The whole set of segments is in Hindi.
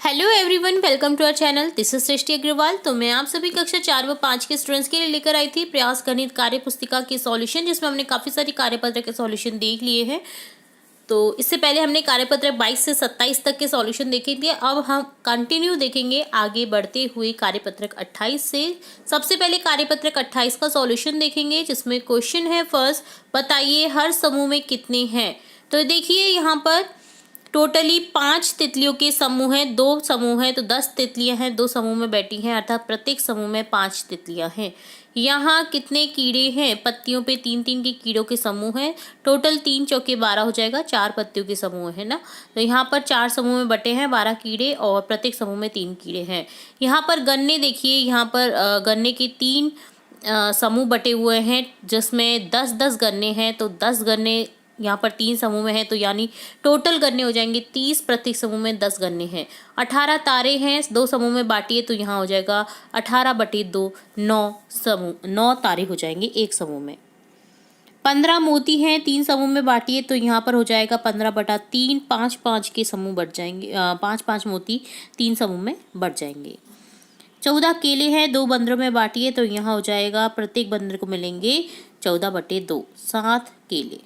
Hello everyone, welcome to our channel. This is Srishti Agrawal. तो मैं आप सभी कक्षा 4 व 5 के स्टूडेंट्स के लिए लेकर आई थी प्रयास गणित कार्य पुस्तिका के सॉल्यूशन, जिसमें हमने काफ़ी सारी कार्यपत्र के सॉल्यूशन देख लिए हैं। तो इससे पहले हमने कार्यपत्र 22 से 27 तक के सॉल्यूशन देखे थे। अब हम कंटिन्यू देखेंगे आगे बढ़ते हुए कार्यपत्रक 28 से। सबसे पहले कार्यपत्रक 28 का सॉल्यूशन देखेंगे, जिसमें क्वेश्चन है फर्स्ट, बताइए हर समूह में कितने हैं। तो देखिए यहाँ पर टोटली 5 तितलियों के समूह हैं, 2 समूह हैं तो 10 तितलियां हैं, 2 समूह में बैठी हैं, अर्थात प्रत्येक समूह में 5 तितलियां हैं। यहाँ कितने कीड़े हैं? पत्तियों पे 3-3 के कीड़ों के समूह हैं। टोटल 3 चौके 12 हो जाएगा, 4 पत्तियों के समूह है ना। तो यहाँ पर 4 समूह में बटे हैं 12 कीड़े और प्रत्येक समूह में 3 कीड़े हैं। यहाँ पर गन्ने देखिए, यहाँ पर गन्ने के 3 समूह बटे हुए हैं, जिसमें 10-10 गन्ने हैं। तो 10 गन्ने यहाँ पर 3 समूह में है, तो यानी टोटल गन्ने हो जाएंगे 30, प्रत्येक समूह में 10 गन्ने हैं। 18 तारे हैं, 2 समूह में बांटिए तो यहाँ हो जाएगा 18/2, 9 तारे हो जाएंगे एक समूह में। 15 मोती हैं, 3 समूह में बांटिए तो यहाँ पर हो जाएगा 15/3, 5-5 के समूह बढ़ जाएंगे, 5-5 मोती 3 समूह में बढ़ जाएंगे। 14 केले हैं, 2 बंदरों में बांटिए तो यहाँ हो जाएगा प्रत्येक बंदर को मिलेंगे 14/2, 7 केले।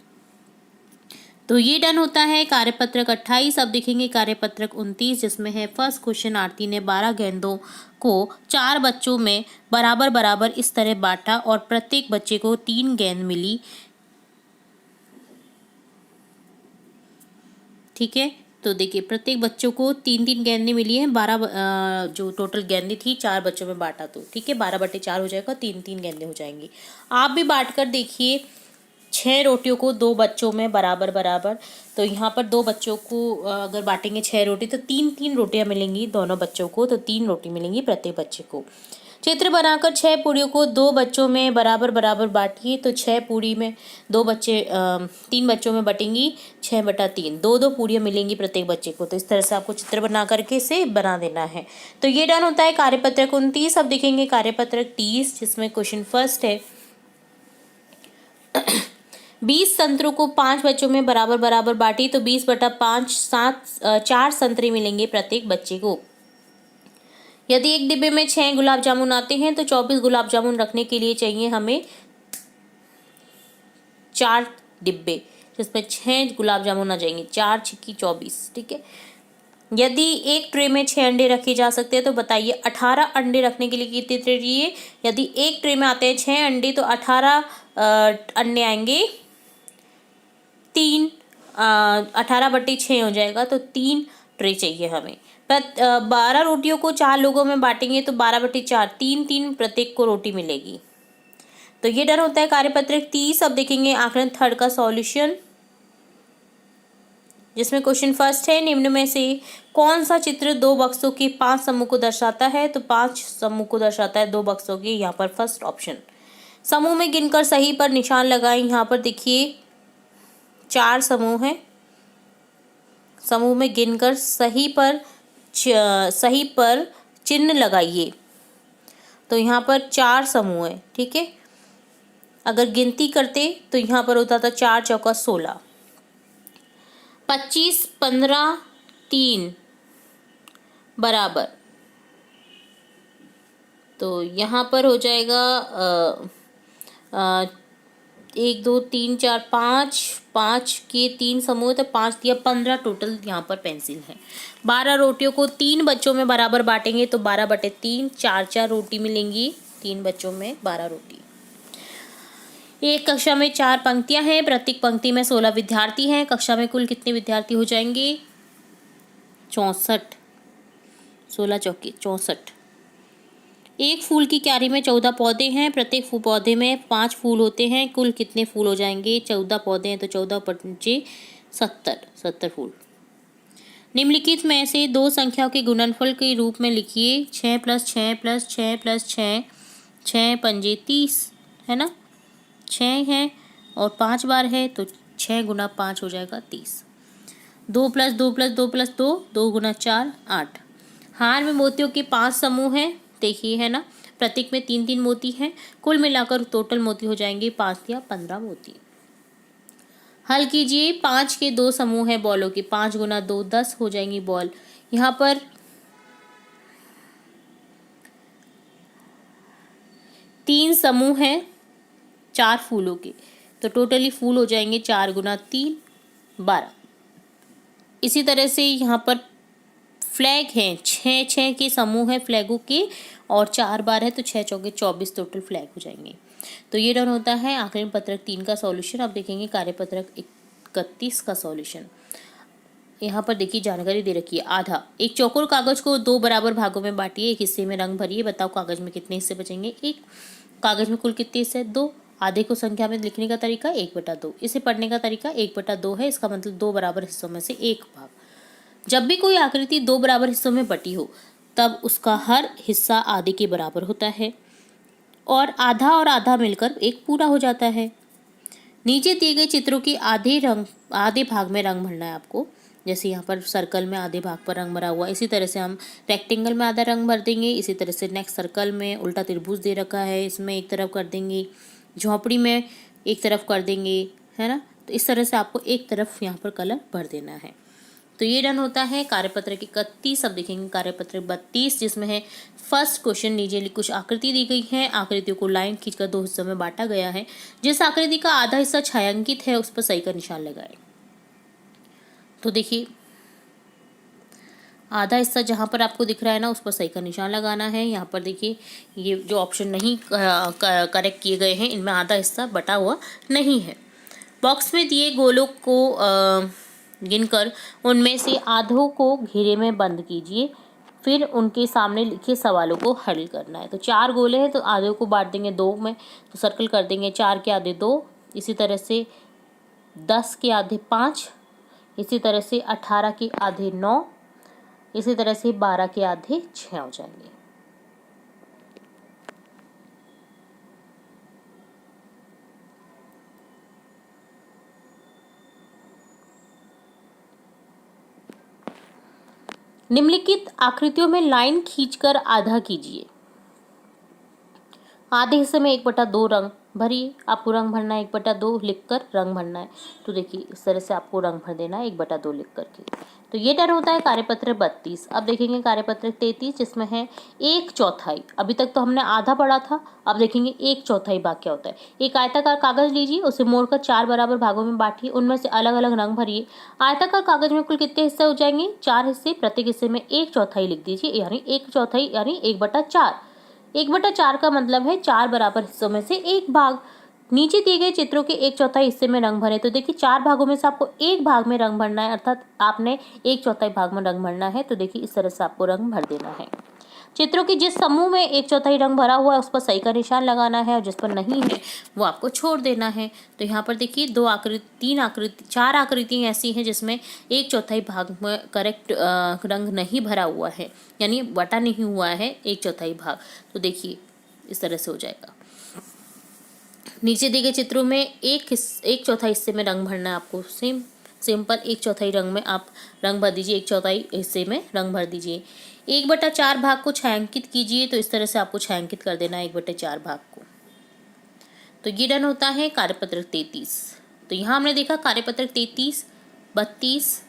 तो ये डन होता है कार्यपत्रक 28। अब देखेंगे कार्यपत्रक 29, जिसमें है फर्स्ट क्वेश्चन, आरती ने 12 गेंदों को 4 बच्चों में बराबर बराबर इस तरह बांटा और प्रत्येक बच्चे को 3 गेंद मिली। ठीक है, तो देखिए प्रत्येक बच्चों को 3-3 गेंदें मिली हैं। 12 जो टोटल गेंदें थी 4 बच्चों में बांटा, तो ठीक है 12/4 हो जाएगा, 3-3 गेंदें हो जाएंगी। आप भी बांट कर देखिए 6 रोटियों को 2 बच्चों में बराबर बराबर। तो यहाँ पर 2 बच्चों को अगर बांटेंगे 6 रोटी तो 3-3 रोटियां मिलेंगी दोनों बच्चों को, तो 3 रोटी मिलेंगी प्रत्येक बच्चे को। चित्र बनाकर 6 पूड़ियों को 2 बच्चों में बराबर बराबर बांटिए तो 6 पूड़ी में 3 बच्चों में बटेंगी 6/3, 2-2 पूड़ियाँ मिलेंगी प्रत्येक बच्चे को। तो इस तरह से आपको चित्र बना करके इसे बना देना है। तो ये डन होता है कार्यपत्रक 29। अब देखेंगे कार्यपत्रक 30, जिसमें क्वेश्चन फर्स्ट है 20 संतरों को 5 बच्चों में बराबर बराबर बांटी तो 20/5, 4 संतरे मिलेंगे प्रत्येक बच्चे को। यदि एक डिब्बे में 6 गुलाब जामुन आते हैं तो 24 गुलाब जामुन रखने के लिए चाहिए हमें 4 डिब्बे, जिसमें 6 गुलाब जामुन आ जाएंगे, 4 छिक्की 24। ठीक है, यदि एक ट्रे में 6 अंडे रखे जा सकते हैं तो बताइए 18 अंडे रखने के लिए कितने ट्रे चाहिए। यदि एक ट्रे में आते हैं 6 अंडे तो 18 अंडे आएंगे 3, 18/6 हो जाएगा, तो 3 ट्रे चाहिए हमें। 12 रोटियों को 4 लोगों में बांटेंगे तो 12/4, 3-3 प्रत्येक को रोटी मिलेगी। तो ये डन होता है कार्यपत्रक 30। अब देखेंगे आंकड़न थर्ड का सॉल्यूशन, जिसमें क्वेश्चन फर्स्ट है निम्न में से कौन सा चित्र 2 बक्सों के 5 समूह को दर्शाता है। तो 5 समूह को दर्शाता है 2 बक्सों के। यहाँ पर फर्स्ट ऑप्शन, समूह में गिनकर सही पर निशान लगाएं। यहाँ पर देखिए 4 समूह हैं, समूह में गिनकर सही पर चिन्ह लगाइए। तो यहाँ पर 4 समूह है। ठीक है, अगर गिनती करते तो यहाँ पर होता था 4 चौका 16, 25, 15, 3 बराबर। तो यहाँ पर हो जाएगा 1 2 3 4 5, 5 के 3 समूह तो 5 दिया 15 टोटल यहाँ पर पेंसिल है। 12 रोटियों को 3 बच्चों में बराबर बांटेंगे तो 12/3, 4-4 रोटी मिलेंगी 3 बच्चों में 12 रोटी। एक कक्षा में 4 पंक्तियां हैं, प्रत्येक पंक्ति में 16 विद्यार्थी हैं। कक्षा में कुल कितने विद्यार्थी हो जाएंगे? 64, 16 चौके 64। एक फूल की क्यारी में 14 पौधे हैं, प्रत्येक पौधे में 5 फूल होते हैं। कुल कितने फूल हो जाएंगे? 14 पौधे हैं तो 14/5 70 फूल। निम्नलिखित में से 2 संख्याओं के गुणनफल के रूप में लिखिए। 6 + 6 + 6 + 6, 6 पंजे 30 है ना, 6 है और 5 बार है तो 6 × 5 हो जाएगा 30। 2 + 2 + 2 + 2, 2 × 4 8। हार में मोतियों के 5 समूह हैं, देखिए है ना, प्रत्येक में 3-3 मोती हैं। कुल मिलाकर टोटल मोती हो जाएंगे 5 या 15 मोती। हल कीजिए। 5 के 2 समूह हैं बॉलों के, 5 × 2 10 हो जाएंगी बॉल। यहाँ पर 3 समूह हैं 4 फूलों के, तो टोटली फूल हो जाएंगे 4 गुना 3 12। इसी तरह से यहाँ पर फ्लैग हैं 6 के समूह हैं फ्लैगों के, और 4 बार है तो 6 चौके 24 टोटल फ्लैग हो जाएंगे। तो ये डन होता है आकलन पत्रक 3 का सॉल्यूशन। अब देखेंगे कार्यपत्रक 31 का सॉल्यूशन। यहाँ पर देखिए जानकारी दे रखी है। आधा, एक चौकोर कागज को 2 बराबर भागों में बांटिए, एक हिस्से में रंग भरिए, बताओ कागज में कितने हिस्से बचेंगे। एक कागज में कुल कितने हिस्से? 2। आधे को संख्या में लिखने का तरीका 1/2। इसे पढ़ने का तरीका 1/2 है, इसका मतलब 2 बराबर हिस्सों में से एक भाग। जब भी कोई आकृति 2 बराबर हिस्सों में बटी हो तब उसका हर हिस्सा आधे के बराबर होता है और आधा मिलकर एक पूरा हो जाता है। नीचे दिए गए चित्रों के आधे भाग में रंग भरना है आपको। जैसे यहाँ पर सर्कल में आधे भाग पर रंग भरा हुआ, इसी तरह से हम रेक्टेंगल में आधा रंग भर देंगे। इसी तरह से नेक्स्ट सर्कल में उल्टा त्रिभुज दे रखा है, इसमें एक तरफ कर देंगे, झोंपड़ी में एक तरफ कर देंगे, है ना। तो इस तरह से आपको एक तरफ यहाँ पर कलर भर देना है। तो ये डन होता है कार्यपत्रक 31। अब देखेंगे कार्यपत्रक 32, जिसमें है फर्स्ट क्वेश्चन। नीचे कुछ आकृति दी गई है, आकृतियों को लाइन खींचकर 2 हिस्सों में बांटा गया है। जिस आकृति का आधा हिस्सा छायांकित है उस पर सही का निशान लगाएं। तो देखिए आधा हिस्सा जहाँ पर आपको दिख रहा है ना, उस पर सही का निशान लगाना है। यहाँ पर देखिए ये जो ऑप्शन नहीं करेक्ट किए गए हैं, इनमें आधा हिस्सा बटा हुआ नहीं है। बॉक्स में दिए गोलों को गिनकर उनमें से आधों को घेरे में बंद कीजिए, फिर उनके सामने लिखे सवालों को हल करना है। तो 4 गोले हैं तो आधों को बांट देंगे 2 में, तो सर्कल कर देंगे 4 के आधे 2, इसी तरह से 10 के आधे 5, इसी तरह से 18 के आधे 9, इसी तरह से 12 के आधे 6 हो जाएंगे। निम्नलिखित आकृतियों में लाइन खींचकर आधा कीजिए। आधे हिस्से में 1/2 रंग भरिए। आपको रंग भरना है 1/2 लिखकर रंग भरना है। तो देखिए इस तरह से आपको रंग भर देना है 1/2 लिख करके। तो ये डन होता है कार्यपत्रक 32। अब देखेंगे कार्यपत्रक 33, जिसमें है 1/4। अभी तक तो हमने आधा पढ़ा था, अब देखेंगे 1/4 भाग क्या होता है। एक आयताकार कागज लीजिए, उसे मोड़कर 4 बराबर भागों में बांटिए, उनमें से अलग अलग रंग भरिए। आयताकार कागज में कुल कितने हिस्से हो जाएंगे? 4 हिस्से। प्रत्येक हिस्से में 1/4 लिख दीजिए, यानी 1/4 यानी 1/4। 1/4 का मतलब है 4 बराबर हिस्सों में से एक भाग। नीचे दिए गए चित्रों के 1/4 हिस्से में रंग भरें। तो देखिए 4 भागों में से आपको एक भाग में रंग भरना है, अर्थात आपने 1/4 भाग में रंग भरना है। तो देखिए इस तरह से आपको रंग भर देना है। चित्रों के जिस समूह में 1/4 रंग भरा हुआ है उस पर सही का निशान लगाना है, और जिस पर नहीं है वो आपको छोड़ देना है। तो यहाँ पर देखिए 4 आकृतियाँ ऐसी हैं जिसमें 1/4 भाग में करेक्ट रंग नहीं भरा हुआ है, यानी बटा नहीं हुआ है 1/4 भाग। तो देखिए इस तरह से हो जाएगा। नीचे दिए गए चित्रों में 1/4 हिस्से में रंग भरना है आपको। सिंपल 1/4 रंग में आप रंग भर दीजिए, 1/4 हिस्से में रंग भर दीजिए। 1/4 भाग को छायांकित कीजिए, तो इस तरह से आपको छायांकित कर देना है 1/4 भाग को। तो ये डन होता है कार्यपत्रक 33। तो यहाँ हमने देखा कार्यपत्रक 33, 32,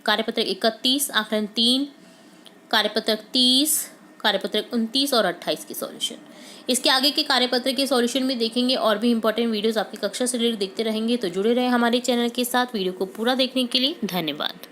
कार्यपत्रक 31, आकलन 3, कार्यपत्रक 30, कार्यपत्रक 29 और 28 के सॉल्यूशन। इसके आगे के कार्यपत्र के सॉल्यूशन भी देखेंगे और भी इंपॉर्टेंट वीडियोस आपकी कक्षा से रिलेटेड देखते रहेंगे। तो जुड़े रहे हमारे चैनल के साथ। वीडियो को पूरा देखने के लिए धन्यवाद।